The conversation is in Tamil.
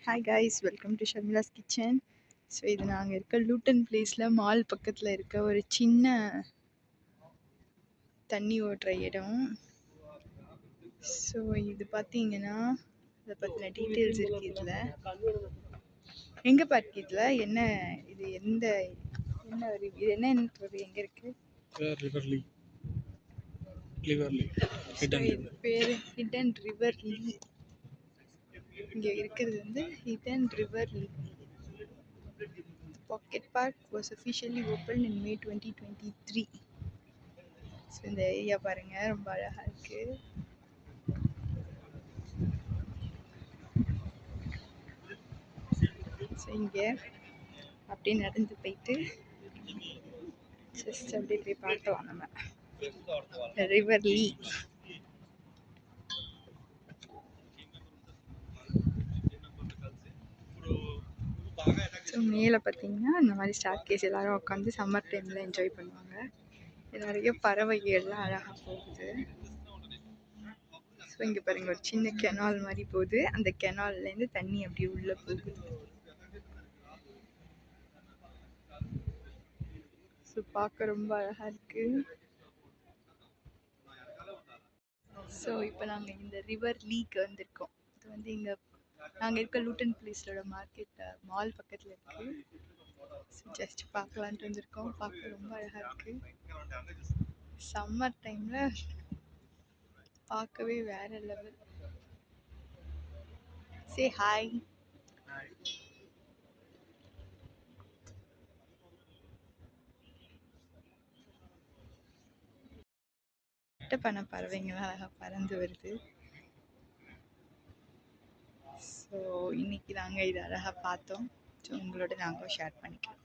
Hi guys, welcome to Sharmila's kitchen. So இது நாங்கள் இருக்க லூட்டன் பிளேஸில் மால் பக்கத்தில் இருக்க ஒரு சின்ன தண்ணி ஓட்டுற இடம். ஸோ இது பார்த்தீங்கன்னா இதை பற்றின டீட்டெயில்ஸ் இருக்குது இதில். எங்கே பார்க்கு இதில் என்ன இது எந்த என்ன ஒரு இது என்னன்றது எங்கே இருக்குது? இது பேர் ஹிடன் ரிவர் லீ. இங்கே இருக்கிறது வந்து hidden river Lee. Pocket Park was officially opened in May 2023. So இந்த ஏரியா பாருங்க, ரொம்ப அழகா இருக்கு. ஸோ இங்கே அப்படியே நடந்து போயிட்டு ஜஸ்ட் அப்படியே போய் பார்க்கலாம் நம்ம ரிவர் லீ. ஸோ மேலே பார்த்தீங்கன்னா இந்த மாதிரி ஸ்டார் கேஸ் எல்லாரும் உட்காந்து சம்மர் டைமில் என்ஜாய் பண்ணுவாங்க. நிறைய பறவைகள்லாம் அழகாக போகுது. ஸோ இங்கே பாருங்க, ஒரு சின்ன கெனால் மாதிரி போகுது. அந்த கெனால்லேருந்து தண்ணி அப்படியே உள்ளே போகுது. ஸோ பார்க்க ரொம்ப அழகாக இருக்கு. ஸோ இப்போ நாங்கள் இந்த ரிவர் லீக்கு வந்திருக்கோம். இது வந்து இங்கே நாங்கள் இருக்க லூட்டன் பிளேஸோட மால் பக்கத்தில் இருக்கு. ஸோ ஜஸ்ட் பார்க்கலான்ட்டு வந்திருக்கோம். பார்க்க ரொம்ப அழகாக இருக்கு. சம்மர் டைமில் பார்க்கவே வேற லெவல். Say hi. பண்ண பறவைங்களாம் அழகாக பறந்து வருது. ஸோ இன்னைக்கு நாங்கள் இதை அழகாக பார்த்தோம். ஸோ உங்களோட நாங்கள் ஷேர் பண்ணிக்கிறோம்.